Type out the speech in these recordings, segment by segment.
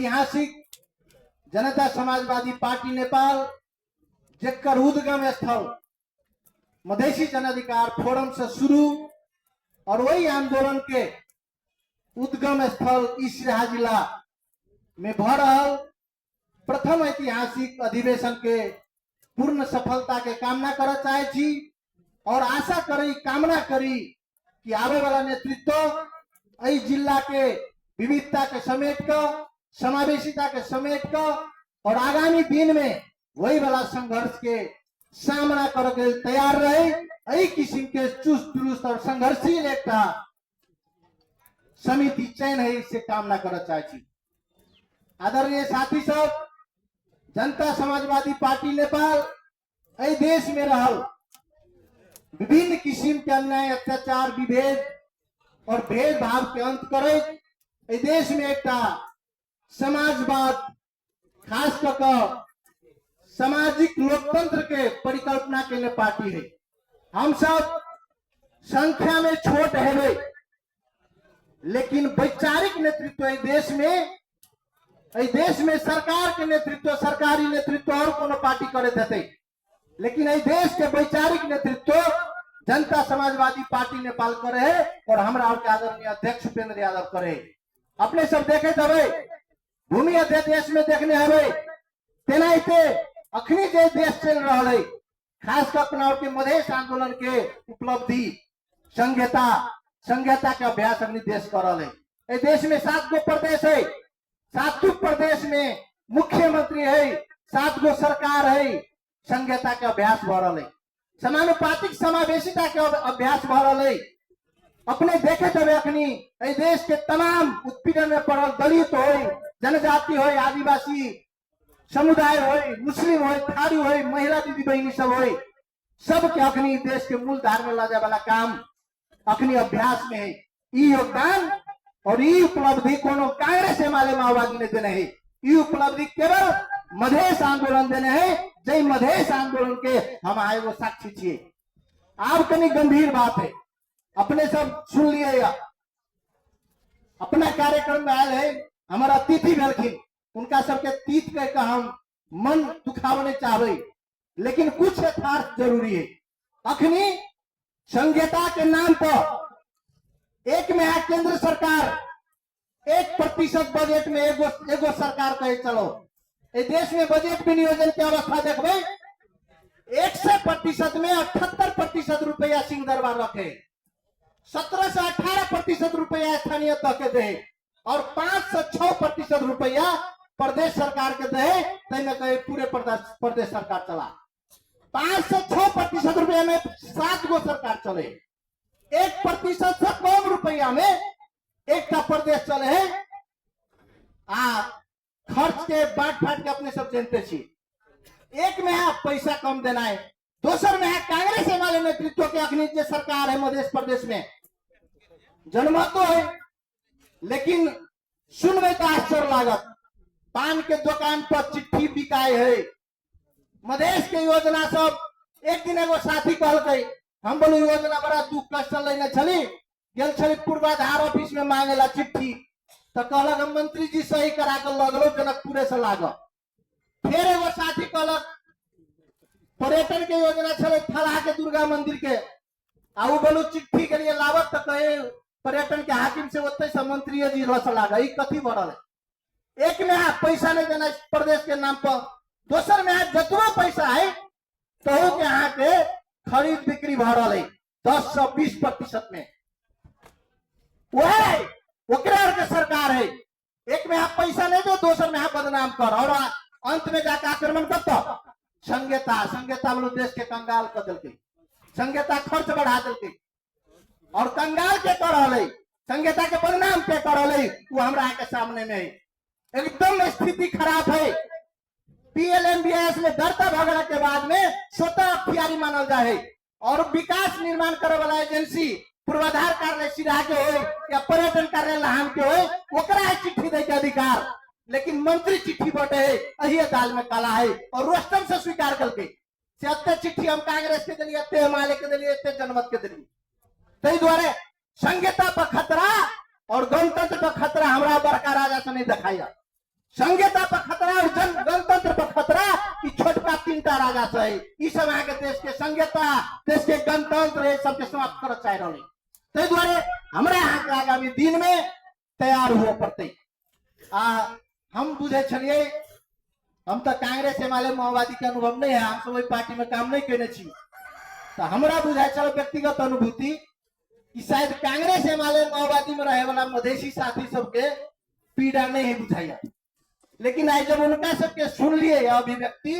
ऐतिहासिक जनता समाजवादी पार्टी नेपाल जेकर उद्गम स्थल मधेसी जन अधिकार फोरम से शुरू और वही आंदोलन के उद्गम स्थल ई सिराहा जिला में भ रहल प्रथम ऐतिहासिक अधिवेशन के पूर्ण सफलता के कामना कर चाहे छी और आशा करी कामना करी कि आवे वाला नेतृत्व इस जिला के विविधता के समेट कर समावेशिता के समेट कर और आगामी दिन में वही वाला संघर्ष के सामना करके तैयार रहे। यही किस्म के चुस्त दुरुस्त और संघर्षशील एक समिति चयन है, इससे कामना कर चाहे। आदरणीय साथी सब, जनता समाजवादी पार्टी नेपाल ए देश में रहल विभिन्न किस्म के अन्याय अत्याचार विभेद और भेदभाव के अंत करे ए देश में एक समाजवाद खास कर सामाजिक लोकतंत्र के परिकल्पना के लिए पार्टी है। हम सब संख्या में छोट है लेकिन वैचारिक नेतृत्व देश में सरकार के नेतृत्व सरकारी नेतृत्व और कोनो पार्टी करे देते, लेकिन देश के वैचारिक नेतृत्व जनता समाजवादी पार्टी नेपाल करे है और हमारा आदरणीय अध्यक्ष उपेंद्र यादव करे। अपने सब देखे थे भूमि अध्यादेश में देखने हवे तेनाइते अखनी जे देश चल रहा है खास कर अपना के मधेश आंदोलन के उपलब्धि संघीयता के अभ्यास अपनी देश कर रहा है। देश में 7 गो प्रदेश है, 7 प्रदेश में मुख्यमंत्री है, 7 गो सरकार है, संघीयता के अभ्यास भ रहा है, समानुपातिक समावेशिता के अभ्यास भ रहा है। अपने देखे थे अखनी देश के तमाम उत्पीड़न में पड़ल दलित हो, जनजाति हो, आदिवासी समुदाय हो, मुस्लिम हो, थारू हो, महिला दीदी बहनी सब हो, सबके अखनी देश के मूल धार में लाने वाला काम अखनी अभ्यास में है। ये योगदान और ये उपलब्धि कोनो कांग्रेस एमाले माओवादी ने देने है, ये उपलब्धि केवल मधेश आंदोलन देने है। जय मधेश आंदोलन के हम आए वो साक्षी छे। आप कनी गंभीर बात है, अपने सब सुन लिए अपना कार्यक्रम में आए है हमारा अतिथि भेलखिन, उनका सबके तीत के हम मन दुखावने चाहे, लेकिन कुछ यथार्थ जरूरी है। अखनी संघीयता के नाम पर एक में है केंद्र सरकार 1% बजट में एगो सरकार कहे चलो। इस देश में बजट विनियोजन की अवस्था देखो 100% में 78% रुपया सिंह दरबार रखे, 17 से 18% रुपया स्थानीय तक के दे और 5 से 6% रुपया प्रदेश सरकार के दे। तैमें कहे पूरे प्रदेश सरकार चला। 5 से 6% रुपया में 7 गो सरकार चले, 1% से कम रुपया में एक प्रदेश चले है। खर्च के बांट फाट के अपने सब जानते छी। एक में है पैसा कम देना है, दूसर में है कांग्रेस वाले नेतृत्व के अखनी जो सरकार है मध्य प्रदेश में जनमत तो है, लेकिन सुनवे तो आश्चर्य लागत। पान के दुकान पर चिट्ठी बिकाए है मधेश के योजना सब। एक दिन एगो साथी कहल हम बोलू योजना बड़ा दुख कष्ट लेने चली गेल छली पूर्वाधार ऑफिस में मांगेला चिट्ठी तो कहलक मंत्री जी सही करा कर लगलो जनकपुरे से लाग। फिर एगो साथी कहलक पर्यटन के योजना छले फलाह के दुर्गा मंदिर के आउ बोलू चिट्ठी के लिए लावत तो कहे पर्यटन के हाकिम से ओते से मंत्री जी रस लाग। ई कथी बढ़ल है? एक में है पैसा नहीं देना प्रदेश के नाम पर, दोसर में है जतवा पैसा है तो के यहाँ के खरीद बिक्री भरल है 10 से 20% में। वह के सरकार है, एक में आप पैसा नहीं दो, दोसर में आप बदनाम कर और अंत में जाकर आक्रमण कर तो संघीयता वालों देश के कंगाल कर दिलके, संघीयता खर्च बढ़ा दिलके और कंगाल के कर रहे संघीयता के बदनाम के कर रहे वो हमरा के सामने में है। एकदम स्थिति खराब है। पीएलएमबीएस में दर्ता भगड़ा के बाद में स्वतः अख्तियारी मानल जाए और विकास निर्माण करे वाला एजेंसी पूर्वाधार कार्यालय सिराहा के हो या पर्यटन कार्यालय लाहन के हो ओकरा चिट्ठी दे के अधिकार, लेकिन मंत्री चिट्ठी बटे है अही दाल में काला है और रोस्टम से स्वीकार करके से चिट्ठी हम कांग्रेस के दिलिए, एते हिमालय के दिलिए, एते जनमत के दिलिए। तई द्वारे संघीयता पर खतरा और गणतंत्र पर खतरा हमरा बड़का राजा से नहीं दिखाई। संहिता पर खतरा और जन गणतंत्र पर खतरा कि छोटका 3टा राजा है ई सब अहाँ के देश के संहिता देश के गणतंत्र ये सबके समाप्त कर चाह रहे ताहि दुआरे हमरा अहाँ के आगामी दिन में तैयार हुए पड़ते हम बुझे छलिए हम तो कांग्रेस एमाले माओवादी के अनुभव नहीं है हम सब वही पार्टी में काम नहीं केने छी तो हमरा बुझाई चल व्यक्तिगत अनुभूति कि शायद कांग्रेस एमाले माओवादी में रहे वाला मधेसी साथी सबके पीड़ा नहीं है बुझाइया लेकिन आज जब उनका सबके सुन लिए अभिव्यक्ति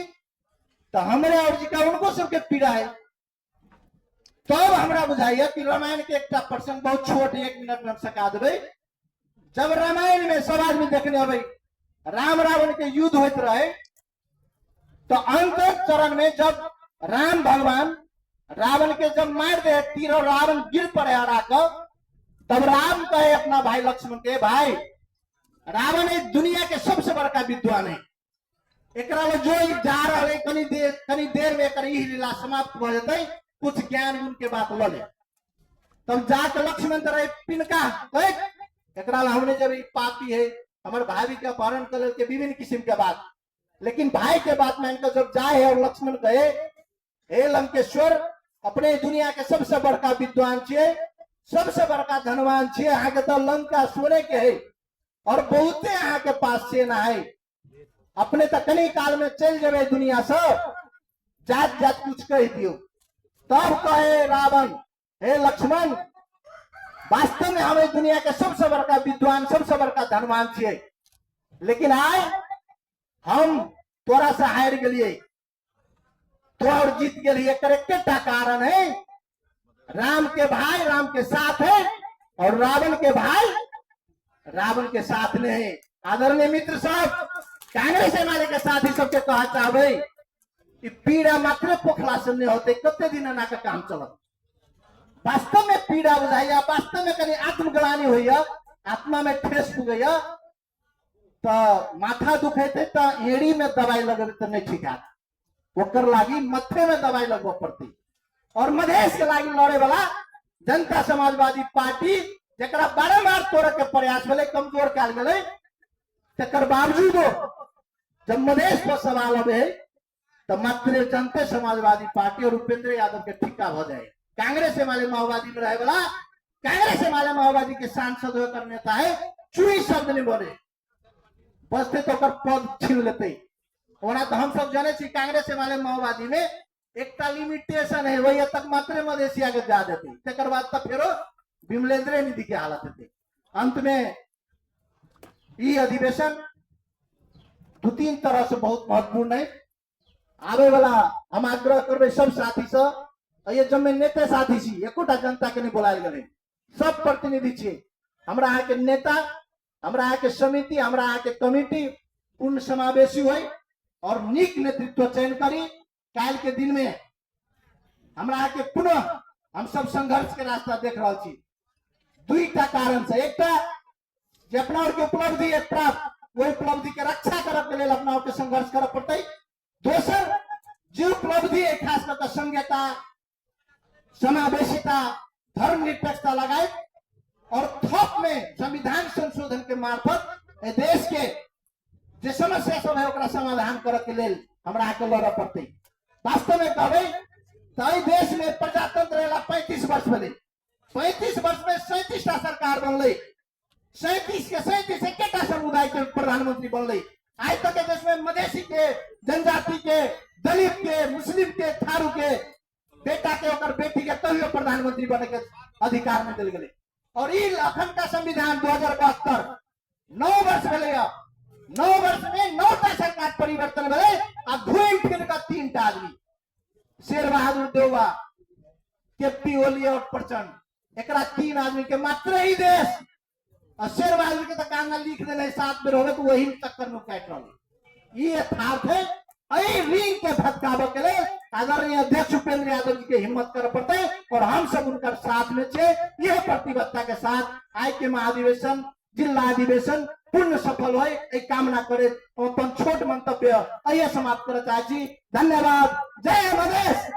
तो हमारे और जी का उनको सबके पीड़ा है तब तो हमरा बुझाइया कि रामायण के एक प्रसंग बहुत छोट 1 मिनट में सका देवे जब रामायण में सब आदमी देखने अबे राम रावण के युद्ध होते रहे तो अंत चरण में जब राम भगवान रावण के जब मार दे तीर और रावण गिर पड़े हरा कर तब राम कहे अपना भाई लक्ष्मण के भाई रावण एक दुनिया के सबसे बड़का विद्वान है एक जो जा रहे कनी देर में कर लीला समाप्त हो जाते कुछ ज्ञान उनके बात ल ले तब जाकर लक्ष्मण तरह पिनका एक हमने जब पापी है हमारे भाभी के अपहरण कर के विभिन्न किस्म के बात लेकिन भाई के बात में इनका जब जाए और लक्ष्मण कहे हे लंकेश्वर अपने दुनिया के सबसे बड़का विद्वान छे सबसे बड़का धनवान छे अहाँ के तो लंका सोने के है और बहुते अहाँ के पास सेना है अपने तो कनी काल में चल जाए दुनिया से जात जात कुछ कह दियो तब कहे रावण हे लक्ष्मण वास्तव में हमें दुनिया के सबसे बड़का विद्वान सबसे बड़का धनवान छे लेकिन आए हम तोरा से हार गए तो और जीत गए करेक्टा कारण है राम के भाई राम के साथ है और रावण के भाई रावण के साथ में है आदरणीय मित्र साहब कांग्रेस एमाले के साथ ही सबके कहा चाहे कि पीड़ा मात्र पोखला से नहीं होते कते दिन ना का काम चलत वास्तव में पीड़ा बुझाइया वास्तव में कहीं आत्मग्लानी हुई आत्मा में ठेस हो गई तो माथा दुखे थे तो एड़ी में दवाई लगे तो नहीं ठीक है ओकर लागी मथे में दवाई लगवा पड़ती और मधेश के लागी लड़े वाला जनता समाजवादी पार्टी जरा बारम्बार तोड़े के प्रयास भेले कमजोर कल गए तकर बावजूद जब मधेश पर सवाल अबे तो मात्र जनता समाजवादी पार्टी और उपेंद्र यादव के ठिका हो जाए कांग्रेस एमाले माओवादी में रहे वाला कांग्रेस एमाले माओवादी के सांसद होकर नेता है चुई शब्द नहीं बोले बसते तो पद छीन लेते होना तो हम सब जाने कांग्रेस एमाले माओवादी में एक लिमिटेशन है वही तक मात्र मधेसिया के जा देते तकर बाद तो फिर विमलेंद्र निधि की हालत है अंत में ये अधिवेशन 2-3 तरह से बहुत महत्वपूर्ण है आवे वाला हम आग्रह करबे सब साथी से ये जब में नेता साथी छी एकोटा जनता के नहीं बुलायल गए सब प्रतिनिधि छे हमरा यहाँ के नेता हमरा यहाँ के समिति हमरा यहाँ के कमिटी पूर्ण समावेशी हो और नीक नेतृत्व चयन करी काल के दिन में हमरा यहाँ के पुनः हम सब संघर्ष के रास्ता देख रहा छी 2टा कारण से एक अपना और के उपलब्धि है प्राप्त वो उपलब्धि के रक्षा करब के लिए अपना और के संघर्ष करब पड़ते दोसर जो उपलब्धि है खास करके संहिता समावेशिता धर्मनिरपेक्षता लगाए और थप में संविधान संशोधन के मार्फत देश के जो समस्या सब है ओकरा समाधान करे के लिए हमरा के लड़ पड़ते वास्तव में कहबे तो देश में प्रजातंत्र रहेला 35 वर्ष भेले 35 वर्ष में 37टा सरकार बनले 37 के 37 एकेटा समुदाय के प्रधानमंत्री बनले आज तक के देश में मधेसी के जनजाति के दलित के मुस्लिम के थारू के बेटा के और बेटी के कहियो प्रधानमंत्री बने के अधिकार में दिल गए और ये अखंड का संविधान 2072 9 वर्ष भेले 9 वर्ष में 9टा सरकार परिवर्तन भेले आ घूम फिर का 3टा आदमी शेर बहादुर देउवा केपी ओली और प्रचंड एकरा 3 आदमी के मात्र ही देश और शेर बहादुर के तो कांगा लिख देने 7 बेर होवे तो वही चक्कर में काट रही ये यथार्थ है रिंग के भटकावे के लिए आदरणीय अध्यक्ष उपेंद्र यादव जी के हिम्मत कर पड़ते और हम सब उनका साथ में छे यह प्रतिबद्धता के साथ आज के महाधिवेशन जिला अधिवेशन पूर्ण सफल हो एक कामना करे अपन छोट मंतव्य समाप्त कर चाहे धन्यवाद जय मधेश।